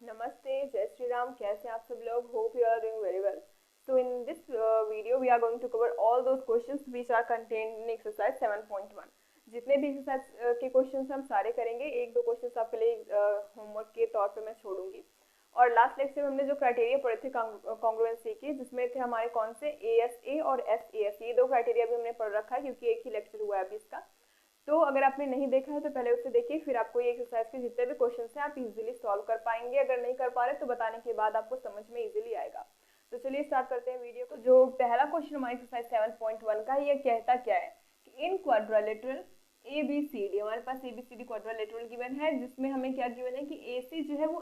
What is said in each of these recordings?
नमस्ते, जय श्री राम। कैसे हैं आप सब लोग? Hope you are doing very well. So in this video we are going to cover all those questions which are contained in exercise 7.1। जितने भी एक्सरसाइज के क्वेश्चंस हम सारे करेंगे, एक दो क्वेश्चंस आपके लिए होमवर्क के तौर पे मैं छोड़ूंगी। और लास्ट लेक्चर में हमने जो क्राइटेरिया पढ़े थे कॉन्ग्रुएंसी के, जिसमें थे हमारे कौन से ASA और SAS, ये दो क्राइटेरिया भी हमने पढ़ रखा है क्योंकि एक ही लेक्चर हुआ है अभी इसका। तो अगर आपने नहीं देखा है तो पहले उसे देखिए, फिर आपको ये एक्सरसाइज के जितने भी क्वेश्चंस हैं आप इजीली सॉल्व कर पाएंगे। अगर नहीं कर पा रहे तो बताने के बाद आपको समझ में इजीली आएगा। तो चलिए स्टार्ट करते हैं वीडियो को। जो पहला क्वेश्चन हमारे एक्सरसाइज 7.1 का है, ये कहता क्या है कि इन क्वाड्रिलेटरल ABCD, हमारे पास ABCD क्वाड्रिलेटरल गिवन है, जिसमें हमें क्या गिवन है कि AC जो है वो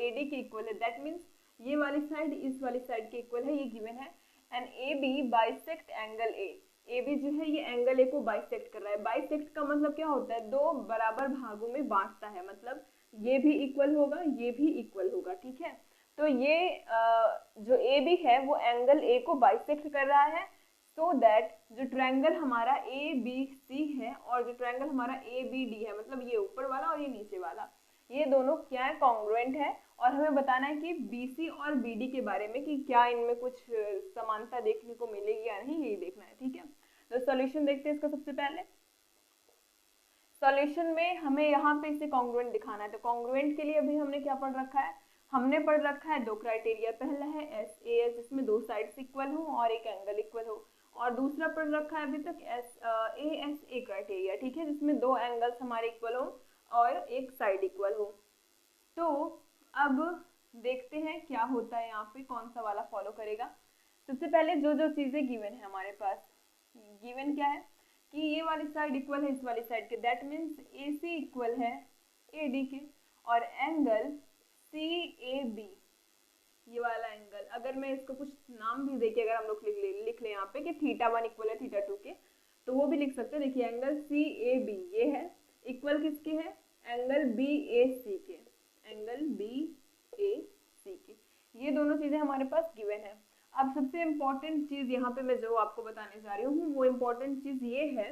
AD के इक्वल है। दैट मीन्स ये वाली साइड इस वाली साइड के इक्वल है, ये गिवन है। And AB bisect angle A, AB जो है ये एंगल A को बाइसेक्ट कर रहा है। बाइसेक्ट का मतलब क्या होता है? दो बराबर भागों में बांटता है, मतलब ये भी इक्वल होगा, ये भी इक्वल होगा। ठीक है, तो ये जो AB है वो एंगल A को बाइसेक्ट कर रहा है, सो दैट जो ट्रायंगल हमारा ABC है और जो ट्रायंगल हमारा ABD है, मतलब ये ऊपर वाला और ये नीचे वाला, ये दोनों क्या है? कॉन्ग्रुएंट है। और हमें बताना है कि BC और BD के बारे में कि क्या इनमें कुछ समानता देखने को मिलेगी या नहीं, यही देखना है। ठीक है, तो सॉल्यूशन देखते हैं इसका। सबसे पहले सॉल्यूशन में हमें यहाँ पे इसे कॉन्ग्रुएंट दिखाना है। तो कॉन्ग्रुएंट के लिए अभी हमने क्या पढ़ रखा है? हमने पढ़ रखा है दो क्राइटेरिया। पहला है SAS, जिसमें दो साइड्स इक्वल हो और एक एंगल इक्वल हो। और दूसरा पढ़ रखा है अभी तक ASA क्राइटेरिया, ठीक है, जिसमें दो एंगल्स हमारे इक्वल हो और एक साइड इक्वल हो। तो अब देखते हैं क्या होता है यहाँ पे, कौन सा वाला फॉलो करेगा। सबसे पहले जो जो चीजें गिवन है हमारे पास, गिवन क्या है कि ये वाली साइड इक्वल है इस वाली साइड के। दैट मीन्स AC इक्वल है AD के, और एंगल CAB, ये वाला एंगल, अगर मैं इसको कुछ नाम भी देके अगर हम लोग लिख ले यहाँ पे कि θ1 इक्वल है θ2 के, तो वो भी लिख सकते हैं। देखिए एंगल CAB ये है, इक्वल किसके है? एंगल BAC के, एंगल BAC के। ये दोनों चीजें हमारे पास गिवन है। अब सबसे इम्पोर्टेंट चीज यहाँ पे मैं जो आपको बताने जा रही हूँ, वो इम्पोर्टेंट चीज ये है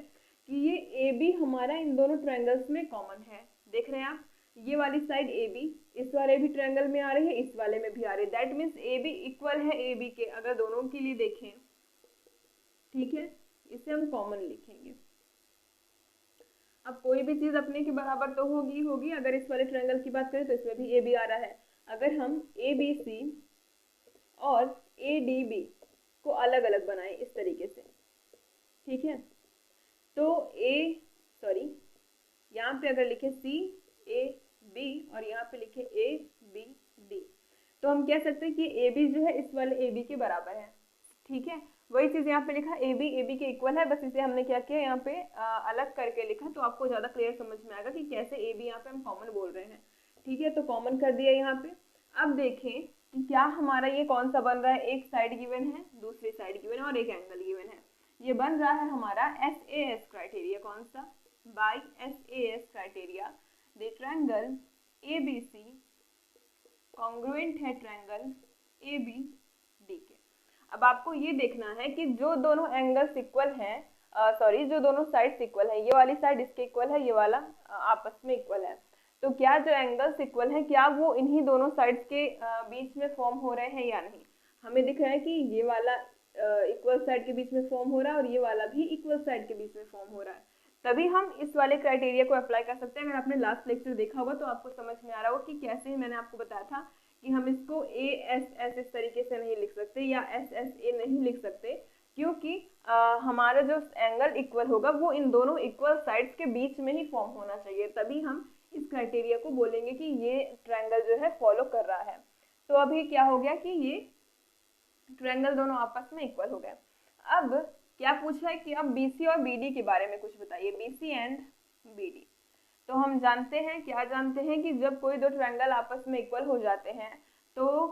कि ये AB हमारा इन दोनों ट्रायंगल्स में कॉमन है। देख रहे हैं आप, ये वाली साइड AB इस वाले भी ट्रायंगल में आ रही है, इस वाले में भी आ रही है। दैट मीन्स AB इक्वल है AB के, अगर दोनों के लिए देखें। ठीक है, इसे हम कॉमन लिखेंगे। अब कोई भी चीज अपने के बराबर तो होगी होगी। अगर इस वाले ट्रायंगल की बात करें तो इसमें भी AB आ रहा है। अगर हम ABC और ADB को अलग अलग बनाएं इस तरीके से, ठीक है, तो यहाँ पे अगर लिखे CAB और यहाँ पे लिखे ABD, तो हम कह सकते हैं कि AB जो है इस वाले AB के बराबर है। ठीक है, वही चीज यहाँ पे लिखा AB के इक्वल है, बस इसे हमने क्या किया यहाँ पे अलग करके लिखा, तो आपको ज्यादा क्लियर समझ में आएगा कि कैसे AB यहाँ पे हम कॉमन बोल रहे हैं। ठीक है, तो कॉमन कर दिया यहाँ पे। अब देखें कि क्या हमारा ये कौन सा बन रहा है। एक साइड गिवन है, दूसरी साइड गिवन है और एक एंगल गिवन है। ये बन रहा है हमारा SAS क्राइटेरिया। कौन सा? By SAS criteria the triangle ABC congruent है ट्रायंगल ABD के। अब आपको ये देखना है कि जो दोनों एंगल्स इक्वल हैं, जो दोनों साइड्स इक्वल है, ये वाली साइड इसके इक्वल है, ये वाला आपस में इक्वल है, तो क्या जो एंगल्स इक्वल है क्या वो इन्हीं दोनों साइड्स के बीच में फॉर्म हो रहे हैं या नहीं। हमें दिख रहा है कि ये वाला इक्वल साइड के बीच में फॉर्म हो रहा है और ये वाला भी इक्वल साइड के बीच में फॉर्म हो रहा है। तभी हम इस वाले क्राइटेरिया को अप्लाई कर सकते हैं। अगर आपने लास्ट लेक्चर देखा होगा तो आपको समझ में आ रहा होगा कि कैसे मैंने आपको बताया था कि हम इसको ASS इस तरीके से नहीं लिख सकते या SSA नहीं लिख सकते, क्योंकि हमारा जो एंगल इक्वल होगा वो इन दोनों इक्वल साइड्स के बीच में ही फॉर्म होना चाहिए, तभी हम इस क्राइटेरिया को बोलेंगे कि ये ट्रायंगल जो है फॉलो कर रहा है। तो अभी क्या हो गया कि ये ट्रायंगल दोनों आपस में इक्वल हो गए। अब क्या पूछा है कि अब BC और BD के बारे में कुछ बताइए, BC एंड BD। तो हम जानते हैं, क्या जानते हैं कि जब कोई दो ट्रायंगल आपस में इक्वल हो जाते हैं तो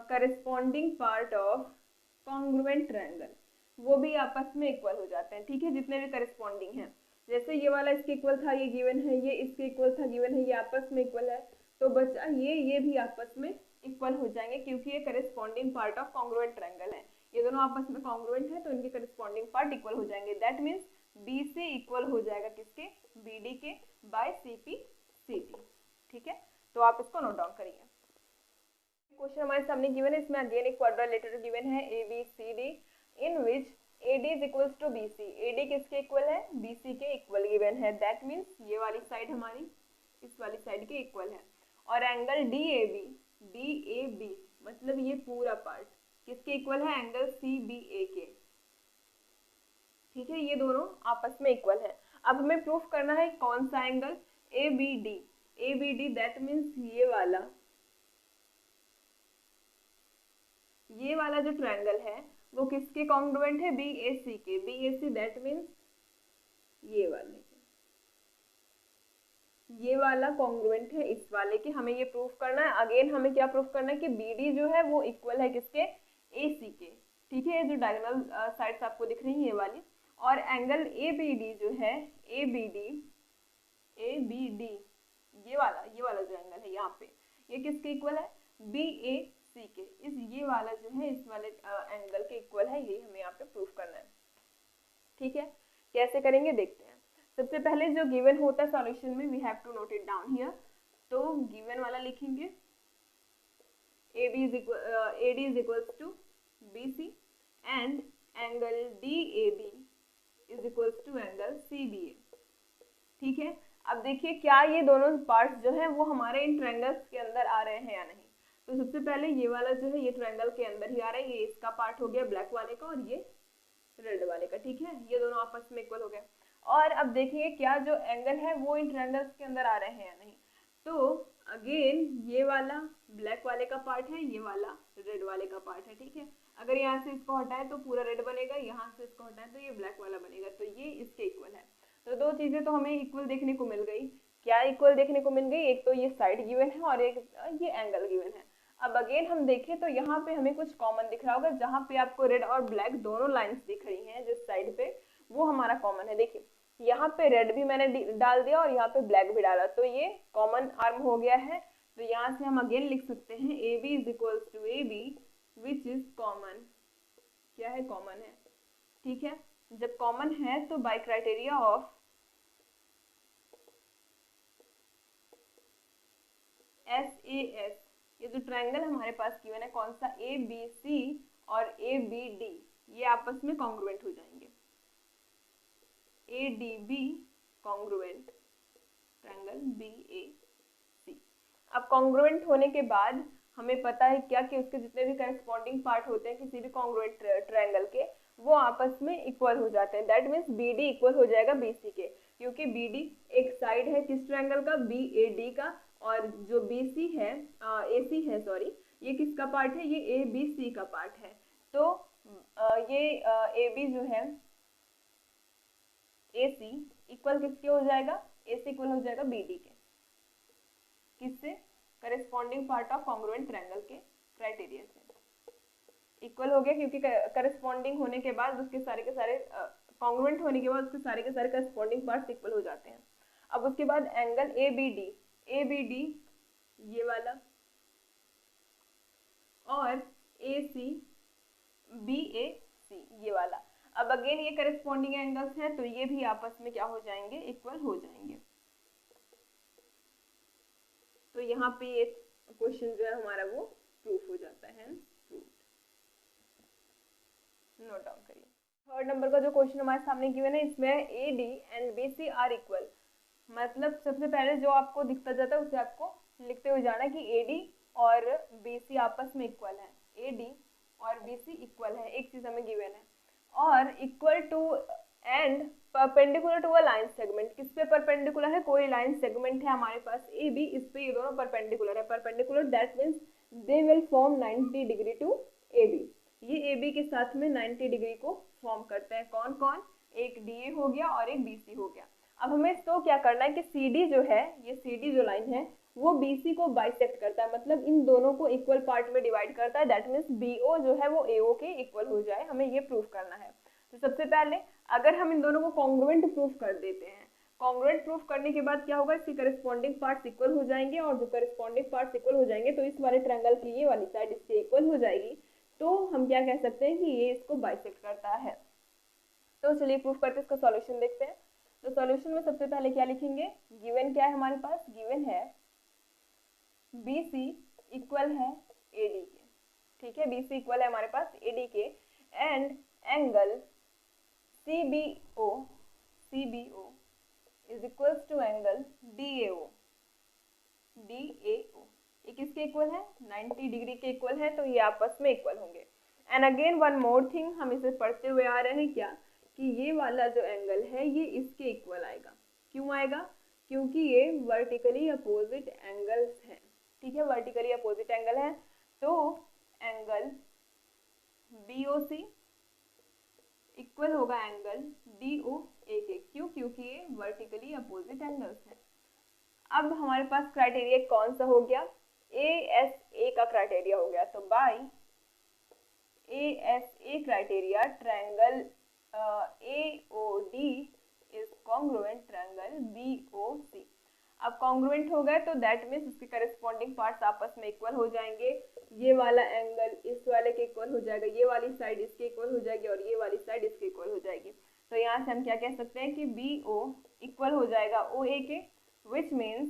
corresponding part of congruent triangle वो भी आपस में इक्वल हो जाते हैं। ठीक है, जितने भी करस्पॉन्डिंग हैं, जैसे ये वाला इसके इक्वल था, ये गिवन है, ये इसके इक्वल था, गिवन है, ये आपस में इक्वल है, तो बचा ये भी आपस में इक्वल हो जाएंगे क्योंकि ये corresponding part of congruent triangle है। ये दोनों आपस में कॉन्ग्रुएंट है तो इनके करस्पॉन्डिंग पार्ट इक्वल हो जाएंगे। दैट मीन्स BC इक्वल हो जाएगा किसके? BD के बाय CP CD। ठीक है, तो आप इसको नोट डाउन करिए। क्वेश्चन हमारे सामने गिवन है, इसमें अगेन एक क्वाड्रिलेटरल गिवन है ABCD in which AD is equals to BC। AD किसके इक्वल है? BC के इक्वल गिवन है। दैट मीन्स ये वाली साइड हमारी इस वाली साइड के इक्वल है। और एंगल DAB मतलब ये पूरा पार्ट किसके इक्वल है? एंगल CBA के। ठीक है, ये दोनों आपस में इक्वल है। अब हमें प्रूफ करना है कौन सा एंगल? ABD दैट मीन्स ये वाला जो ट्रायंगल है वो किसके कॉन्ग्रुएंट है? BAC के। BAC दैट मीन्स ये वाला कॉन्ग्रुएंट है इस वाले के। हमें ये प्रूफ करना है। अगेन हमें क्या प्रूफ करना है कि BD जो है वो इक्वल है किसके? AC के। ठीक है, ये जो डायगोनल साइड्स आपको दिख रही है ये वाली। और एंगल ABD जो है ABD ये वाला जो एंगल है यहाँ पे ये किसके इक्वल है? BAC के। ये वाला जो है इस वाले एंगल के इक्वल है। यही हमें यहाँ पे प्रूफ करना है। ठीक है, कैसे करेंगे देखते हैं। सबसे पहले जो गिवन होता है सॉल्यूशन में we have to note it down here. तो गिवन वाला लिखेंगे AD is equals to BC and angle DAB is equals to angle CBA। ठीक है, अब देखिए क्या ये दोनों पार्ट्स जो है वो हमारे इन ट्रायंगल्स के अंदर आ रहे हैं या नहीं। तो सबसे पहले ये वाला जो है ये ट्रायंगल के अंदर ही आ रहा है। ये इसका पार्ट हो गया ब्लैक वाले का और ये रेड वाले का। ठीक है, ये दोनों आपस में इक्वल हो गए। और अब देखिए क्या जो एंगल है वो इन ट्रायंगल्स के अंदर आ रहे हैं या नहीं। तो अगेन ये वाला ब्लैक वाले का पार्ट है, ये वाला रेड वाले का पार्ट है। ठीक है, अगर यहाँ से इसको हटाएं तो पूरा रेड बनेगा, यहाँ से इसको हटाएं तो ये ब्लैक वाला बनेगा। तो ये इसके इक्वल है। तो दो चीजें तो हमें इक्वल देखने को मिल गई। क्या इक्वल देखने को मिल गई? एक तो ये साइड गिवन है और एक ये एंगल गिवन है। अब अगेन हम देखें तो यहाँ पे हमें कुछ कॉमन दिख रहा होगा। जहाँ पे आपको रेड और ब्लैक दोनों लाइंस दिख रही हैं जिस साइड पे, वो हमारा कॉमन है। देखिए यहाँ पे रेड भी मैंने डाल दिया और यहाँ पे ब्लैक भी डाला, तो ये कॉमन आर्म हो गया है। तो यहाँ से हम अगेन लिख सकते हैं AB is equals to AB which is common. क्या है? कॉमन है। ठीक है, जब कॉमन है तो बाय क्राइटेरिया ऑफ SAS ये जो ट्रायंगल हमारे पास गिवन है कौन सा? ABC और ABD ये आपस में कॉन्ग्रुएंट हो जाएंगे। ADB congruent triangle BAC। अब कॉन्ग्रुएंट होने के बाद हमें पता है क्या कि उसके जितने भी करस्पॉन्डिंग पार्ट होते हैं किसी भी कॉन्ग्रुएंट ट्रायंगल के वो आपस में इक्वल हो जाते हैं। दैट मीन्स BD इक्वल हो जाएगा BC के, क्योंकि BD एक साइड है किस ट्रायंगल का? BAD का। और जो BC है AC है सॉरी, ये किसका पार्ट है? ये ABC का पार्ट है। तो ये AB जो है AC इक्वल किसके हो जाएगा? AC इक्वल हो जाएगा BD के। किससे? Corresponding part of congruent triangle के क्राइटेरिया से इक्वल हो गया, क्योंकि करस्पॉन्डिंग होने के बाद उसके सारे के सारे कॉन्ग्रुएंट होने के बाद उसके सारे के सारे करस्पॉन्डिंग पार्ट्स इक्वल हो जाते हैं। अब उसके बाद एंगल ABD ये वाला और AC BAC ये वाला। अब अगेन ये करस्पॉन्डिंग एंगल्स हैं तो ये भी आपस में क्या हो जाएंगे? इक्वल हो जाएंगे। तो यहाँ पे ये क्वेश्चन जो है हमारा वो प्रूफ हो जाता है। नोट डाउन करिए। थर्ड नंबर का जो क्वेश्चन हमारे सामने गिवन है इसमें AD and BC are equal. मतलब सबसे पहले जो आपको दिखता जाता है उसे आपको लिखते हुए जाना है कि AD और BC आपस में इक्वल है। AD और BC इक्वल है, एक चीज हमें गिवन है। और equal to and perpendicular to a line segment. किस पे परपेंडिकुलर है? कोई लाइन सेगमेंट है हमारे पास AB, इस पे ये दोनों परपेंडिकुलर है। Perpendicular that means they will form 90 degree to AB। ये AB के साथ में 90 डिग्री को फॉर्म करते हैं। कौन कौन? एक DA हो गया और एक BC हो गया। अब हमें तो क्या करना है कि CD जो है, ये CD जो लाइन है वो BC को बाइसेक्ट करता है, मतलब इन दोनों को इक्वल पार्ट में डिवाइड करता है। दैट मीन्स BO जो है वो AO के इक्वल हो जाए, हमें ये प्रूफ करना है। तो सबसे पहले अगर हम इन दोनों को कॉन्ग्रुएंट प्रूफ कर देते हैं, कॉन्ग्रुएंट प्रूफ करने के बाद क्या होगा? इसके करस्पॉन्डिंग पार्ट्स इक्वल हो जाएंगे, और जो करस्पॉन्डिंग पार्ट्स इक्वल हो जाएंगे तो इस वाले ट्रायंगल की ये वाली साइड इससे इक्वल हो जाएगी। तो हम क्या कह सकते हैं कि ये इसको बाइसेक्ट करता है। तो चलिए प्रूफ करके इसका सॉल्यूशन देखते हैं। तो सॉल्यूशन में सबसे पहले क्या लिखेंगे? गिवन क्या है हमारे पास? गिवन है BC इक्वल है AD ठीक है, BC इक्वल है हमारे पास AD के, and angle CBO is equals to angle DAO ये किसके इक्वल है, 90 डिग्री के इक्वल है, तो ये आपस में इक्वल होंगे। And again one more thing, हम इसे पढ़ते हुए आ रहे हैं क्या, कि ये वाला जो एंगल है ये इसके इक्वल आएगा। क्यों आएगा, क्योंकि ये वर्टिकली अपोजिट एंगल्स हैं, ठीक है, वर्टिकली अपोजिट एंगल है, तो एंगल BOC इक्वल होगा एंगल DOA के। क्यों, क्योंकि ये वर्टिकली अपोजिट एंगल्स हैं। अब हमारे पास क्राइटेरिया कौन सा हो गया, ASA का क्राइटेरिया हो गया, तो by ASA criteria triangle AOD is congruent triangle BOC। अब कॉन्ग्रुएंट हो गए तो दैट मीन्स इसके करस्पॉन्डिंग पार्ट्स आपस में इक्वल हो जाएंगे। ये वाला एंगल इस वाले के इक्वल हो जाएगा, ये वाली साइड इसके इक्वल हो जाएगी और ये वाली साइड इसके इक्वल हो जाएगी। तो यहाँ से हम क्या कह सकते हैं कि BO इक्वल हो जाएगा OA के, which means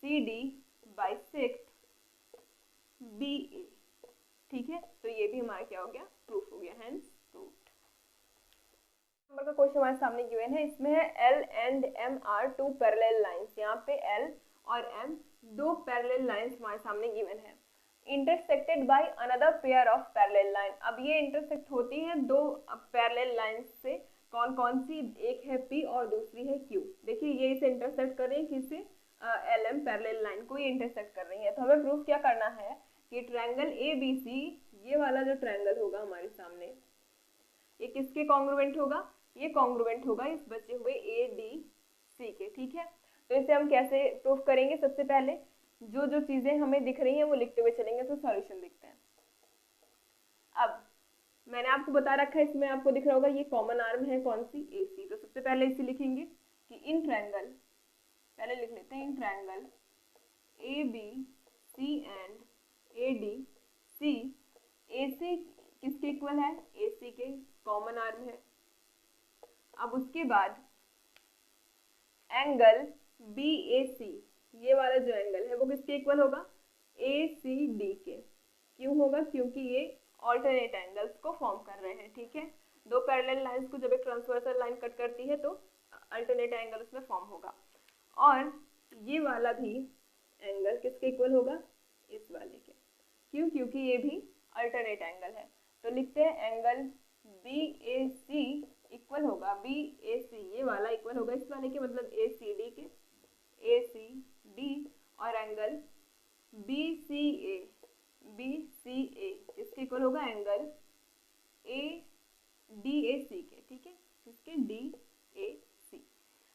CD bisect BA, ठीक है। तो ये भी हमारा क्या हो गया, प्रूफ हो गया, हेंस प्रूव्ड। नंबर का क्वेश्चन हमारे सामने गिवन है, इसमें है L and M are two parallel lines। यहाँ पे L और M दो पैरेलल लाइंस हमारे सामने गिवन है, intersected by another pair of parallel line. अब ये इंटरसेक्ट होती है दो पैरेलल लाइंस से, कौन कौन सी, एक है P और दूसरी है Q। देखिए ये इसे इंटरसेक्ट कर रही है, किससे, LM पैरेलल लाइन को ये इंटरसेक्ट कर रही है। तो हमें प्रूफ क्या करना है कि ट्रायंगल ABC, ये वाला जो ट्रायंगल होगा हमारे सामने, ये किसके कॉन्ग्रुएंट होगा, ये कॉन्ग्रुएंट होगा इस बचे हुए ADC के, ठीक है। तो इसे हम कैसे प्रूफ करेंगे, सबसे पहले जो चीजें हमें दिख रही हैं वो लिखते हुए चलेंगे, तो सॉल्यूशन देखते हैं। अब मैंने आपको बता रखा है, इसमें आपको दिख रहा होगा ये कॉमन आर्म है कौन सी, AC। तो सबसे पहले इसे लिखेंगे कि इन ट्रायंगल, पहले लिख लेते हैं, in triangle ABC and ADC, AC किसके इक्वल है, AC के, कॉमन आर्म है। अब उसके बाद एंगल BAC, ये वाला जो एंगल है वो किसके इक्वल होगा, ACD के। क्यों होगा, क्योंकि ये ऑल्टरनेट एंगल्स को फॉर्म कर रहे हैं, ठीक है। दो पैरेलल लाइंस को जब एक ट्रांसवर्सल लाइन कट करती है तो अल्टरनेट एंगल उसमें फॉर्म होगा। और ये वाला भी एंगल किसके इक्वल होगा, इस वाले के। क्यों, क्योंकि ये भी अल्टरनेट एंगल है। तो लिखते हैं एंगल BAC इक्वल होगा, BAC ये वाला इक्वल होगा इस वाले के, मतलब ACD के, ACD, और एंगल BCA किसके इक्वल होगा, एंगल DAC के, ठीक है, किसके, DAC।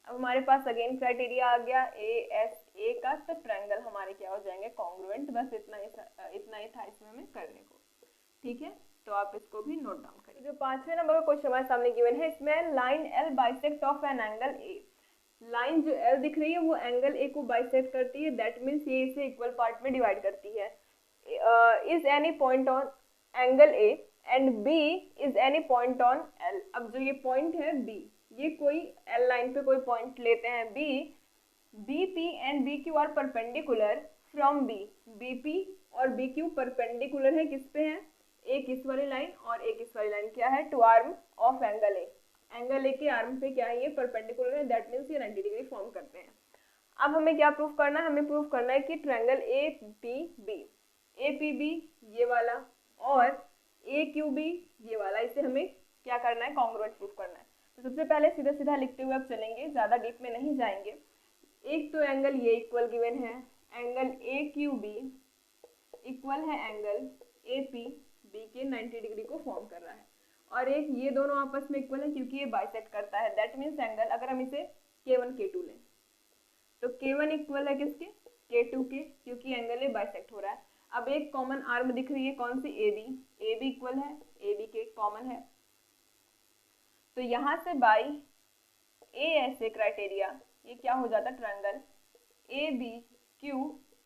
अब हमारे पास अगेन क्राइटेरिया आ गया ASA का, तो ट्रायंगल हमारे क्या हो जाएंगे, कॉन्ग्रुएंट। बस इतना ही था इसमें हमें करने को, ठीक है। तो आप इसको भी नोट डाउन करिए। जो 5वें नंबर का क्वेश्चन हमारे सामने गिवन है, इसमें line L bisect of an angle A। Line जो L दिख रही है वो एंगल A को बाइसेक्ट करती है, दैट मीन्स ये इसे इक्वल पार्ट में डिवाइड करती है। Is any point on angle A and B is any point on L। अब जो ये पॉइंट है B, ये कोई L लाइन पे कोई पॉइंट लेते हैं B, BP and BQ are perpendicular from B। BP और BQ परपेंडिकुलर है, किस पे है, एक इस वाली लाइन और एक इस वाली लाइन, क्या है, to arm of angle A। Angle A के आर्म पे क्या है, ये परपेंडिकुलर है, दैट मीन्स ये 90 डिग्री फॉर्म करते हैं। अब हमें क्या प्रूफ करना है, हमें प्रूफ करना है कि ट्रायंगल APB ये वाला और AQB ये वाला, इसे हमें क्या करना है, कॉन्ग्रुएंट प्रूफ करना है। तो सबसे पहले सीधा सीधा लिखते हुए अब चलेंगे, ज्यादा डीप में नहीं जाएंगे। एक तो एंगल ये इक्वल गिवन है, एंगल AQB इक्वल है एंगल APB के, 90 डिग्री को फॉर्म कर रहा है, और एक ये दोनों आपस में इक्वल है क्योंकि ये बाइसेक्ट करता है, दैट मीन्स एंगल, अगर हम इसे K1 K2 लें तो K1 इक्वल है किसके, K2 के, क्योंकि एंगल ये बाइसेक्ट हो रहा है। अब एक कॉमन आर्म दिख रही है कौन सी, AB इक्वल है AB के, कॉमन है। तो यहाँ से बाई ASA क्राइटेरिया ये क्या हो जाता है, ट्रायंगल ABQ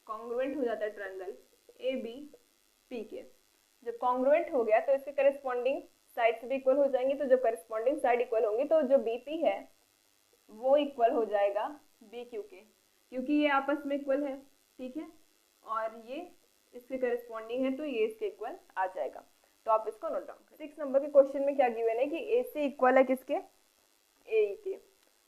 कॉन्ग्रुएंट हो जाता है ट्रायंगल ABP के। जब कॉन्ग्रुएंट हो गया तो इसके करस्पॉन्डिंग साइड्स भी इक्वल हो जाएंगे। तो जब करस्पॉन्डिंग साइड इक्वल होंगी तो जो BP है वो इक्वल हो जाएगा BQ के, क्योंकि ये आपस में इक्वल है, ठीक है। और ये इसके करस्पॉन्डिंग है, तो ये इसके इक्वल आ जाएगा। तो आप इसको नोट डाउन करें। 6 नंबर के क्वेश्चन में क्या गिवन है कि ए सी इक्वल है किसके, ए के,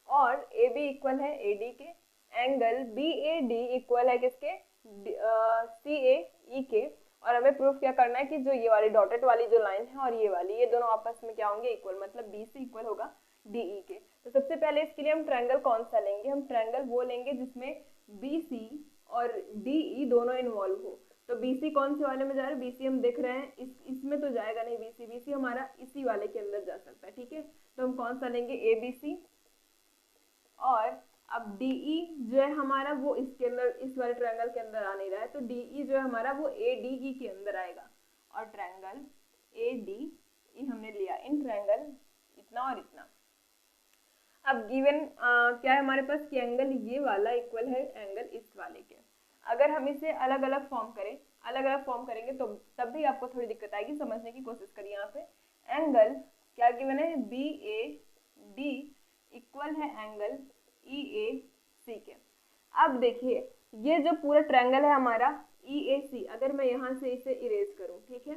और ए बी इक्वल है ए डी के, angle B A D equal है किसके, सी ए ई के, और हमें प्रूफ क्या करना है कि जो ये वाली डॉटेड वाली जो लाइन है और ये वाली, ये दोनों आपस में क्या होंगे, इक्वल, मतलब बी सी इक्वल होगा डी ई के। तो सबसे पहले इसके लिए हम ट्रायंगल कौन सा लेंगे, हम ट्रायंगल वो लेंगे जिसमें बी सी और डी ई दोनों इन्वॉल्व हो। तो BC कौन से वाले में जा रहा है, BC हम देख रहे हैं इसमें तो जाएगा नहीं, BC हमारा इसी वाले के अंदर जा सकता है, ठीक है। तो हम कौन सा लेंगे, ABC, और अब DE जो है हमारा वो इसके अंदर, इस वाले ट्रायंगल के अंदर आ नहीं रहा है, तो DE जो है हमारा वो ADE के अंदर आएगा, और ट्रायंगल ADE हमने लिया इन ट्रायंगल इतना और इतना। अब गिवन क्या है हमारे पास कि एंगल ये वाला इक्वल है एंगल इस वाले के। अगर हम इसे अलग अलग फॉर्म करेंगे तो तब भी आपको थोड़ी दिक्कत आएगी, समझने की कोशिश करिए। यहाँ पे एंगल क्या गिवन है, BAD इक्वल है एंगल EAC के। अब देखिए ये जो पूरा ट्रायंगल है हमारा EAC, अगर मैं यहाँ से इसे इरेज करूँ, ठीक है,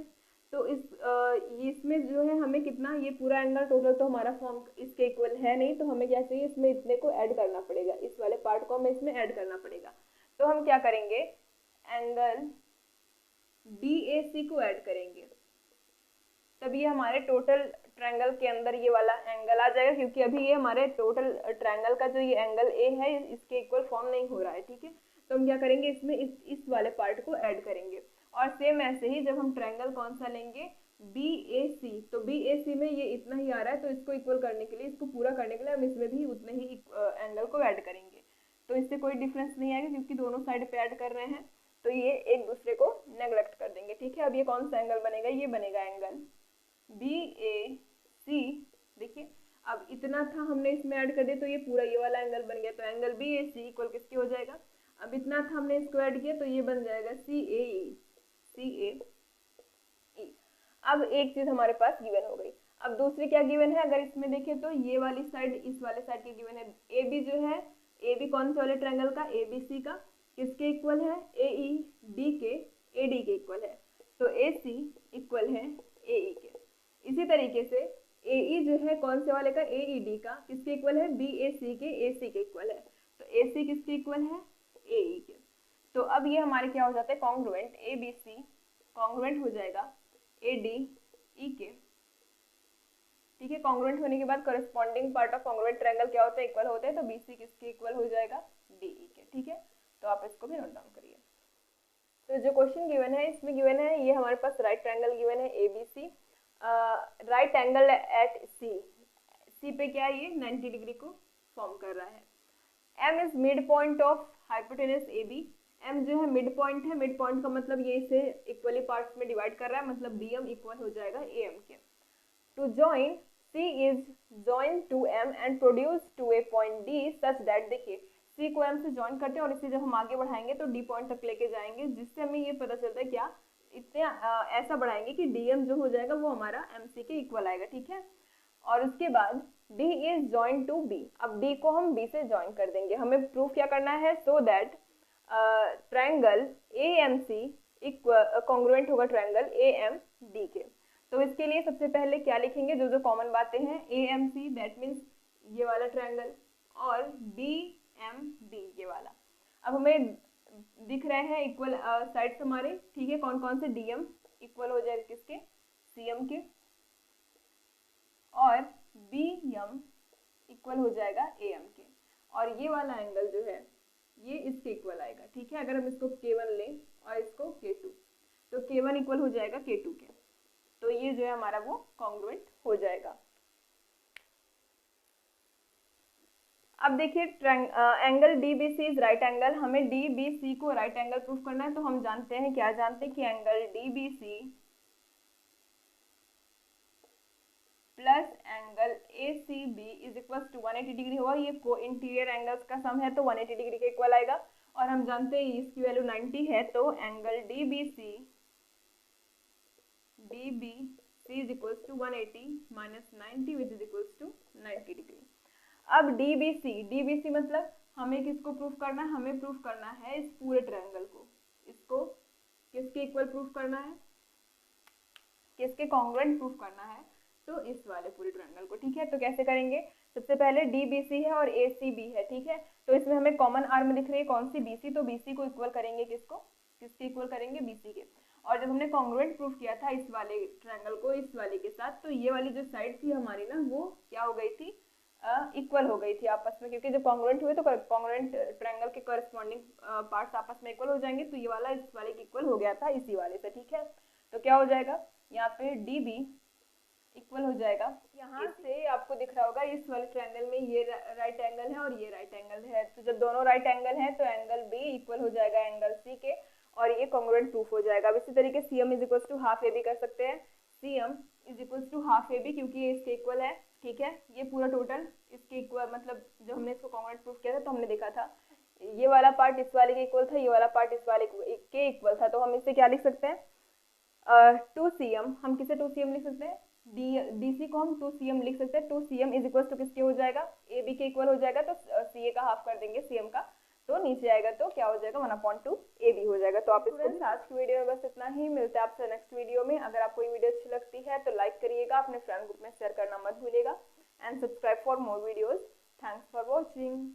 तो इसमें जो है हमें कितना, ये पूरा एंगल टोटल तो हमारा फॉर्म इसके इक्वल है नहीं, तो हमें क्या चाहिए, इसमें इतने को ऐड करना पड़ेगा, इस वाले पार्ट को हमें इसमें ऐड करना पड़ेगा। तो हम क्या करेंगे, एंगल BAC को ऐड करेंगे, तब ये हमारे टोटल ट्रायंगल के अंदर ये वाला एंगल आ जाएगा, क्योंकि अभी ये हमारे टोटल ट्रायंगल का जो ये एंगल A है इसके इक्वल फॉर्म नहीं हो रहा है, ठीक है। तो हम क्या करेंगे, इसमें इस वाले पार्ट को ऐड करेंगे। और सेम ऐसे ही जब हम ट्रायंगल कौन सा लेंगे, BAC, तो BAC में ये इतना ही आ रहा है, तो इसको इक्वल करने के लिए, इसको पूरा करने के लिए हम इसमें भी उतने ही एंगल को ऐड करेंगे। तो इससे कोई डिफरेंस नहीं आएगा, क्योंकि दोनों साइड पे ऐड कर रहे हैं, तो ये एक दूसरे को नेग्लेक्ट कर देंगे, ठीक है। अब ये कौन सा एंगल बनेगा, ये बनेगा एंगल BAC। देखिए अब इतना था हमने इसमें ऐड कर दिया, तो ये पूरा ये वाला एंगल बन गया, तो एंगल BAC इक्वल किसके हो जाएगा, अब इतना था हमने इसको ऐड किया, तो ये बन जाएगा CAE। अब एक चीज हमारे पास गिवन हो गई। अब दूसरी क्या गिवन है, अगर इसमें देखें तो ये वाली साइड इस वाले साइड की गिवन है, AB जो है, AB कौन से वाले ट्रायंगल का, ABC का, किसके इक्वल है, AED के, AD के इक्वल है, तो AC इक्वल है AE के। इसी तरीके से AE जो है कौन से वाले का, AED का, किसके इक्वल है, BAC के, AC के इक्वल है, तो AC किसके इक्वल है, AE के। तो अब ये हमारे क्या हो जाते हैं, कॉन्ग्रुएंट, ABC कॉन्ग्रुएंट हो जाएगा ADE के, ठीक है। कॉन्ग्रुएंट होने के बाद corresponding part of congruent triangle क्या होता है, इक्वल होते हैं, तो BC किसके इक्वल हो जाएगा, DE के, ठीक है। तो आप इसको भी नोट डाउन करिए। तो जो क्वेश्चन गिवन है इसमें गिवन है, ये हमारे पास राइट ट्रायंगल गिवन है ABC, right angle at C पे क्या है, ये 90 डिग्री को फॉर्म कर रहा है। M is mid point of hypotenuse AB, M जो है मिड पॉइंट है, मिड पॉइंट का मतलब ये इसे इक्वली पार्ट्स में डिवाइड कर रहा है, मतलब BM इक्वल हो जाएगा AM के। To join C is join to M and produce to a point D such that, देखिए C को M से जॉइन करते हैं और इसे जब हम आगे बढ़ाएंगे तो D पॉइंट तक लेके जाएंगे, जिससे हमें ये पता चलता है क्या, इतने ऐसा बढ़ाएंगे कि DM जो हो जाएगा वो हमारा MC के इक्वल आएगा, ठीक है। और उसके बाद D is join to B, अब D को हम B से जॉइन कर देंगे। हमें प्रूफ क्या करना है, so that triangle AMC congruent होगा ट्रायंगल AMD के। तो इसके लिए सबसे पहले क्या लिखेंगे, जो जो कॉमन बातें हैं, AMC दैट मीन्स ये वाला ट्रायंगल, और DMD ये वाला। अब हमें दिख रहे हैं इक्वल साइड्स हमारे, ठीक है। कौन कौन से, DM इक्वल हो जाएगा किसके, CM के, और BM इक्वल हो जाएगा AM के, और ये वाला एंगल जो है ये इसके इक्वल आएगा, ठीक है। अगर हम इसको K1 लें और इसको K2, तो K1 इक्वल हो जाएगा K2 के, तो ये जो है हमारा वो कॉन्ग्रुएंट हो जाएगा। अब देखिए angle DBC is right angle, हमें DBC को राइट एंगल प्रूफ करना है, तो हम जानते हैं, क्या जानते हैं कि angle DBC plus angle ACB is equal to 180 degree होगा। ये को इंटीरियर एंगल्स का सम है, तो 180 डिग्री के इक्वल आएगा, और हम जानते हैं इसकी वैल्यू 90 है, तो angle DBC is equal to 180 minus 90 which is equal to 90 degree. अब DBC मतलब हमें किसको प्रूफ करना है, हमें प्रूफ करना है इस पूरे ट्रायंगल को, इसको किसके इक्वल प्रूफ करना है, किसके कॉन्ग्रुएंट प्रूफ करना है, तो इस वाले पूरे ट्रायंगल को। ठीक है, तो कैसे करेंगे, सबसे पहले DBC है और ACB है। ठीक है, तो इसमें हमें कॉमन आर्म दिख रही है कौन सी, BC, तो BC को इक्वल करेंगे किसको, किसके इक्वल करेंगे, BC के। और जब हमने कॉन्ग्रुएंट प्रूफ किया था इस वाले ट्रायंगल को इस वाले के साथ, तो ये वाली जो साइड थी हमारी ना वो क्या हो गई थी, इक्वल हो गई थी आपस में, क्योंकि जब कॉन्ग्रुएंट हुए तो कॉन्ग्रुएंट ट्रायंगल के करस्पॉन्डिंग पार्ट्स आपस में इक्वल हो जाएंगे, तो ये वाला इस वाले के इक्वल हो गया था इसी वाले से। ठीक है, तो क्या हो जाएगा, यहाँ पे DB इक्वल हो जाएगा, यहाँ से आपको दिख रहा होगा इस वाले ट्रायंगल में ये राइट एंगल है और ये राइट एंगल है, तो जब दोनों राइट एंगल है तो एंगल B इक्वल हो जाएगा एंगल C के, और ये कॉन्ग्रुएंट प्रूफ हो जाएगा। अब इसी तरीके CM is equal to half AB कर सकते हैं, CM is equal to half AB, क्योंकि ये इसके इक्वल है। ठीक है, ये पूरा टोटल इसके इक्वल, मतलब जब हमने इसको कॉन्ग्रुएंट प्रूफ किया था तो हमने देखा था ये वाला पार्ट इस वाले के इक्वल था, ये वाला पार्ट इस वाले के इक्वल था, तो हम इससे क्या लिख सकते हैं, 2CM, हम किसे 2CM लिख सकते हैं, DC को हम 2CM लिख सकते हैं। 2CM इज इक्वल टू किसके हो जाएगा, AB के इक्वल हो जाएगा, तो CA का हाफ कर देंगे CM का, तो नीचे आएगा तो क्या हो जाएगा 1/2 AB हो जाएगा। तो आप इसको आज की वीडियो में बस इतना ही, मिलते हैं आपसे नेक्स्ट वीडियो में। अगर आपको ये वीडियो अच्छी लगती है तो लाइक करिएगा, अपने फ्रेंड ग्रुप में शेयर करना मत भूलिएगा, and subscribe for more videos. Thanks for watching.